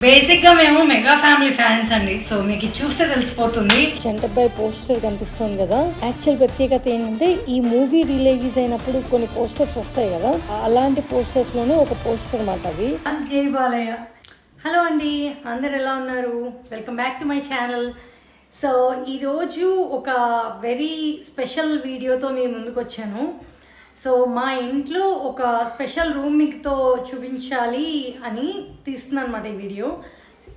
బేసిక్గా మేము mega family fans అండి. సో మీకు చూస్తే తెలిసిపోతుంది. చంటబ్బాయి పోస్టర్ కనిపిస్తుంది కదా. యాక్చువల్ ప్రత్యేకత ఏంటంటే ఈ మూవీ రిలీజ్ అయినప్పుడు కొన్ని పోస్టర్స్ వస్తాయి కదా, అలాంటి పోస్టర్స్ లోనే ఒక పోస్టర్ మాట అది. జై బాలయ్య. హలో అండి, అందరు ఎలా ఉన్నారు? Welcome back to my channel. So ఈరోజు ఒక వెరీ స్పెషల్ వీడియోతో మీ ముందుకు వచ్చాను. సో మా ఇంట్లో ఒక స్పెషల్ రూమ్ మీతో చూపించాలి అని తీస్తున్నాను అనమాట ఈ వీడియో.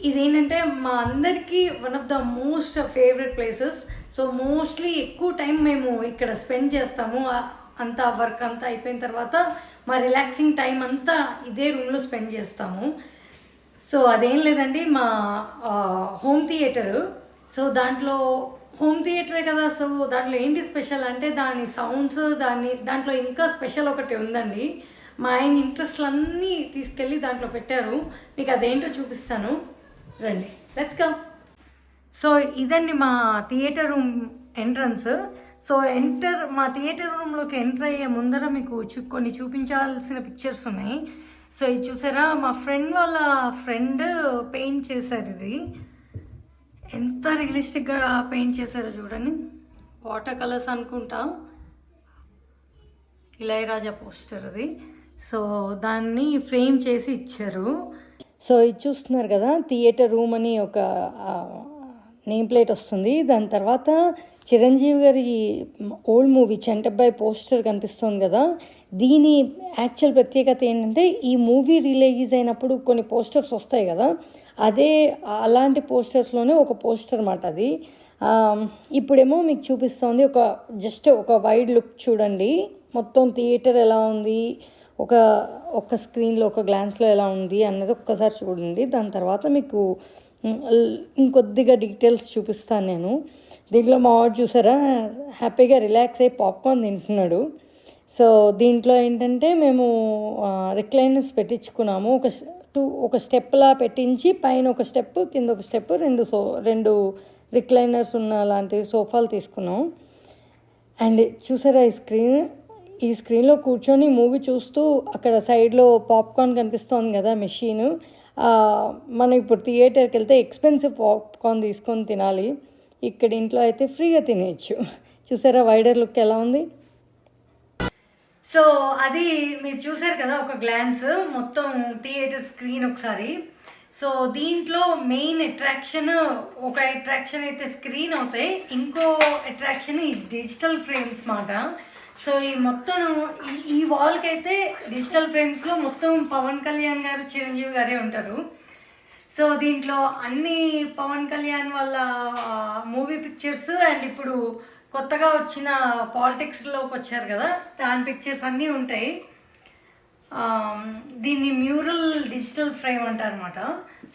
ఇదేంటంటే మా అందరికీ one of the most favourite places. So mostly ఎక్కువ టైం మేము ఇక్కడ స్పెండ్ చేస్తాము. అంతా వర్క్ అంతా అయిపోయిన తర్వాత మా రిలాక్సింగ్ టైం అంతా ఇదే రూమ్లో స్పెండ్ చేస్తాము. సో అదేం లేదండి, మా హోమ్ థియేటరు. సో దాంట్లో హోమ్ థియేటరే కదా, సో దాంట్లో ఏంటి స్పెషల్ అంటే దాని సౌండ్స్, దాంట్లో ఇంకా స్పెషల్ ఒకటి ఉందండి. మా ఆయన ఇంట్రెస్ట్లు అన్నీ తీసుకెళ్ళి దాంట్లో పెట్టారు. మీకు అదేంటో చూపిస్తాను, రండి, లెట్స్ కమ్. సో ఇదండి మా థియేటర్ రూమ్ ఎంట్రన్స్. సో మా థియేటర్ రూమ్లోకి ఎంటర్ అయ్యే ముందర మీకు కొన్ని చూపించాల్సిన పిక్చర్స్ ఉన్నాయి. సో ఇది చూసారా, మా ఫ్రెండ్ వాళ్ళ ఫ్రెండ్ పెయింట్ చేశారు. ఇది ఎంత రియలిస్టిక్గా పెయింట్ చేశారో చూడండి. వాటర్ కలర్స్ అనుకుంటా, ఇళయరాజా పోస్టర్ అది. సో దాన్ని ఫ్రేమ్ చేసి ఇచ్చారు. సో ఇది చూస్తున్నారు కదా, థియేటర్ రూమ్ అని ఒక నేమ్ ప్లేట్ వస్తుంది. దాని తర్వాత చిరంజీవి గారి ఓల్డ్ మూవీ చంటబ్బాయి పోస్టర్ కనిపిస్తుంది కదా. దీని యాక్చువల్ ప్రత్యేకత ఏంటంటే ఈ మూవీ రిలీజ్ అయినప్పుడు కొన్ని పోస్టర్స్ వస్తాయి కదా, అలాంటి పోస్టర్స్లోనే ఒక పోస్టర్ అన్నమాట అది. ఇప్పుడేమో మీకు చూపిస్తుంది జస్ట్ ఒక వైడ్ లుక్ చూడండి. మొత్తం థియేటర్ ఎలా ఉంది, ఒక స్క్రీన్లో ఒక గ్లాన్స్లో ఎలా ఉంది అన్నది ఒక్కసారి చూడండి. దాని తర్వాత మీకు ఇంకొద్దిగా డీటెయిల్స్ చూపిస్తాను నేను. దీంట్లో మా వాడు చూసారా, హ్యాపీగా రిలాక్స్ అయ్యి పాప్కార్న్ తింటున్నాడు. సో దీంట్లో ఏంటంటే మేము రిక్లైనర్స్ పెట్టించుకున్నాము. ఒక స్టెప్లా పెట్టించి పైన ఒక స్టెప్, కింద ఒక స్టెప్, రెండు రిక్లైనర్స్ ఉన్న లాంటి సోఫాలు తీసుకున్నాం. అండ్ చూసారా ఈ స్క్రీన్లో కూర్చొని మూవీ చూస్తూ అక్కడ సైడ్లో పాప్కార్న్ కనిపిస్తుంది కదా, మెషిన్. మనం ఇప్పుడు థియేటర్కి వెళ్తే ఎక్స్పెన్సివ్ పాప్కార్న్ తీసుకొని తినాలి. ఇక్కడ ఇంట్లో అయితే ఫ్రీగా తినేయచ్చు. చూసారా వైడర్ లుక్ ఎలా ఉంది. సో అది మీరు చూసారు కదా, ఒక గ్లాన్స్ మొత్తం థియేటర్ స్క్రీన్ ఒకసారి. సో దీంట్లో మెయిన్ ఒక అట్రాక్షన్ అయితే స్క్రీన్ అవుతాయి, ఇంకో అట్రాక్షన్ ఈ డిజిటల్ ఫ్రేమ్స్ మాట. సో ఈ మొత్తం ఈ వాల్కి అయితే డిజిటల్ ఫ్రేమ్స్లో మొత్తం పవన్ కళ్యాణ్ గారు, చిరంజీవి గారే ఉంటారు. సో దీంట్లో అన్ని పవన్ కళ్యాణ్ వాళ్ళ మూవీ పిక్చర్స్ అండ్ ఇప్పుడు కొత్తగా వచ్చిన పాలిటిక్స్లోకి వచ్చారు కదా, దాని పిక్చర్స్ అన్నీ ఉంటాయి. దీన్ని మ్యూరల్ డిజిటల్ ఫ్రేమ్ అంటారనమాట.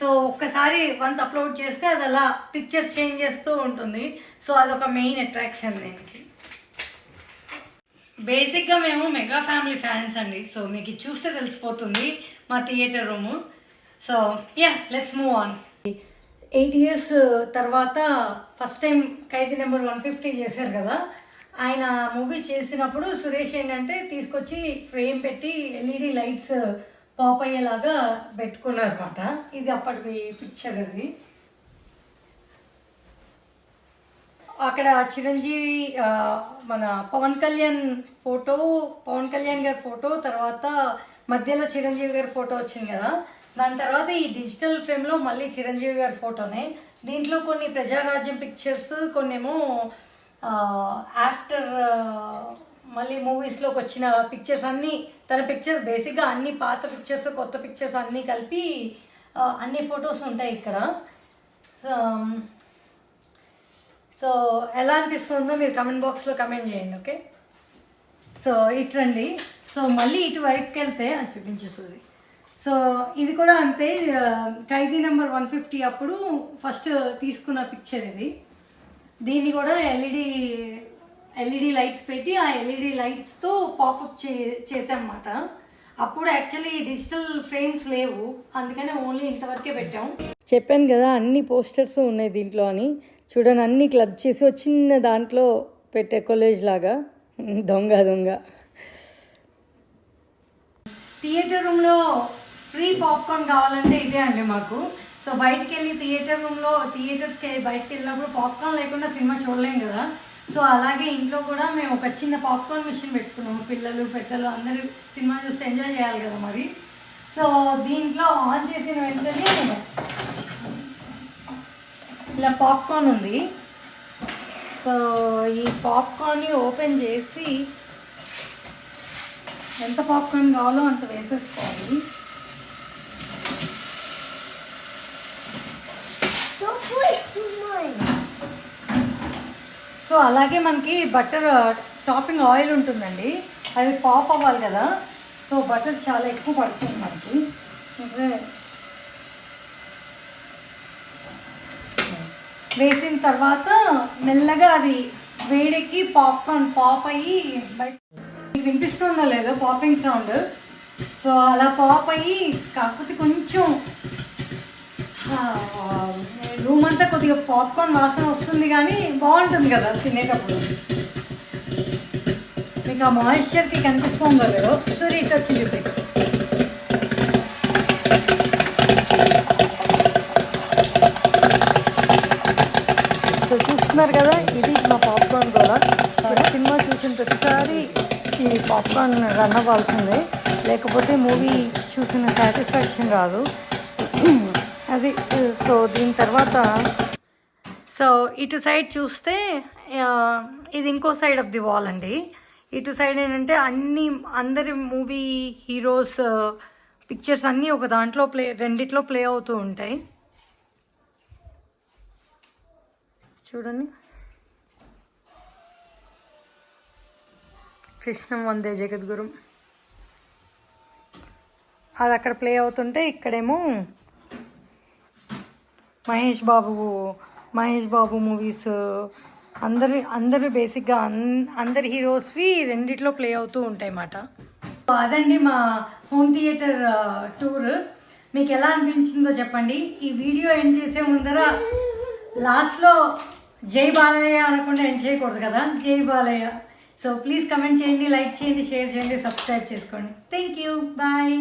సో ఒక్కసారి వన్స్ అప్లోడ్ చేస్తే అది అలా పిక్చర్స్ చేంజ్ చేస్తూ ఉంటుంది. సో అదొక మెయిన్ అట్రాక్షన్ దీనికి. బేసిక్గా మేము మెగా ఫ్యామిలీ ఫ్యాన్స్ అండి. సో మీకు చూస్తే తెలిసిపోతుంది మా theatre room. So let's move on. 8 years తర్వాత ఫస్ట్ టైం ఖైదీ నెంబర్ 150 చేశారు కదా. ఆయన మూవీ చేసినప్పుడు సురేష్ ఏంటంటే తీసుకొచ్చి ఫ్రేమ్ పెట్టి ఎల్ఈడి లైట్స్ పాప్ అయ్యేలాగా పెట్టుకున్నారు అనమాట. ఇది అప్పటి పిక్చర్. అది అక్కడ చిరంజీవి మన పవన్ కళ్యాణ్ గారి ఫోటో, తర్వాత మధ్యలో చిరంజీవి గారి ఫోటో వచ్చింది కదా. దాని తర్వాత ఈ డిజిటల్ ఫ్రేమ్లో మళ్ళీ చిరంజీవి గారి ఫోటోనే. దీంట్లో కొన్ని ప్రజారాజ్యం పిక్చర్స్, కొన్నేమో ఆఫ్టర్ మళ్ళీ మూవీస్లోకి వచ్చిన పిక్చర్స్ అన్నీ. తన పిక్చర్స్ బేసిక్గా అన్ని పాత పిక్చర్స్, కొత్త పిక్చర్స్ అన్నీ కలిపి అన్ని ఫొటోస్ ఉంటాయి ఇక్కడ. సో ఎలా అనిపిస్తుందో మీరు కమెంట్ బాక్స్లో కమెంట్ చేయండి, ఓకే. సో ఇట్రండి. సో మళ్ళీ ఇటువైపుకి వెళ్తే అది చూపించేస్తుంది. సో ఇది కూడా అంతే, ఖైదీ నెంబర్ 150 అప్పుడు ఫస్ట్ తీసుకున్న పిక్చర్ ఇది. దీన్ని కూడా ఎల్ఈడి లైట్స్ పెట్టి ఆ ఎల్ఈడి లైట్స్తో పాపప్ చేసామన్నమాట. అప్పుడు యాక్చువల్లీ డిజిటల్ ఫ్రేమ్స్ లేవు, అందుకనే ఓన్లీ ఇంతవరకే పెట్టాం. చెప్పాను కదా అన్ని పోస్టర్స్ ఉన్నాయి దీంట్లో అని. చూడండి, అన్ని క్లబ్ చేసి చిన్న దాంట్లో పెట్టే కాలేజ్ లాగా. దొంగ థియేటర్ రూమ్లో ఫ్రీ పాప్కార్న్ కావాలంటే ఇదే అండి మాకు. సో సో బయటికి వెళ్ళి థియేటర్స్కి బయటికి వెళ్ళినప్పుడు పాప్కార్న్ లేకుండా సినిమా చూడలేం కదా. సో అలాగే ఇంట్లో కూడా మేము ఒక చిన్న పాప్కార్న్ మిషన్ పెట్టుకున్నాము. పిల్లలు పెద్దలు అందరూ సినిమా చూసి ఎంజాయ్ చేయాలి కదా మరి. సో దీంట్లో ఆన్ చేసిన వెంటనే ఇలా పాప్కార్న్ ఉంది. సో ఈ పాప్కార్న్ని ఓపెన్ చేసి ఎంత పాప్కార్న్ కావాలో అంత వేసేసుకోవాలి. సో అలాగే మనకి బటర్ టాపింగ్ ఆయిల్ ఉంటుందండి, అది పాప్ అవ్వాలి కదా. సో బటర్ చాలా ఎక్కువ పడుతుంది మనకి. వేసిన తర్వాత మెల్లగా అది వేడెక్కి పాప్కార్న్ పాప్ అయ్యి బయట వినిపిస్తుందో లేదో పాపింగ్ సౌండ్. సో అలా పాప్ అయ్యి కాకపోతే కొంచెం రూమ్ అంతా కొద్దిగా పాప్కార్న్ వాసన వస్తుంది కానీ బాగుంటుంది కదా తినేటప్పుడు. మీకు ఆ మాయిశ్చర్కి కనిపిస్తుందో లేదో సరే ఇటు వచ్చి చూపి. సో చూస్తున్నారు కదా, ఇది మా పాప్కార్న్ గోళ. సినిమా చూసిన ప్రతిసారి ఈ పాప్కార్న్ రన్ అవ్వాల్సిందే, లేకపోతే మూవీ చూసిన సాటిస్ఫాక్షన్ రాదు అది. సో దీని తర్వాత ఇటు సైడ్ చూస్తే ఇది ఇంకో సైడ్ ఆఫ్ ది వాల్ అండి. ఇటు సైడ్ ఏంటంటే అందరి మూవీ హీరోస్ పిక్చర్స్ అన్నీ ఒక దాంట్లో రెండిట్లో ప్లే అవుతూ ఉంటాయి. చూడండి, కృష్ణం వందే జగద్గురు అది అక్కడ ప్లే అవుతుంటే, ఇక్కడేమో మహేష్ బాబు మూవీస్ అందరు బేసిక్గా అందరి హీరోస్వి రెండిట్లో ప్లే అవుతూ ఉంటాయి అన్నమాట. అదండి మా హోమ్ థియేటర్ టూర్. మీకు ఎలా అనిపించిందో చెప్పండి. ఈ వీడియో ఎండ్ చేసే ముందర లాస్ట్లో జై బాలయ్య అనకుండా ఎండ్ చేయకూడదు కదా, జై బాలయ్య. సో ప్లీజ్ కమెంట్ చేయండి, లైక్ చేయండి, షేర్ చేయండి, సబ్స్క్రైబ్ చేసుకోండి. Thank you, bye.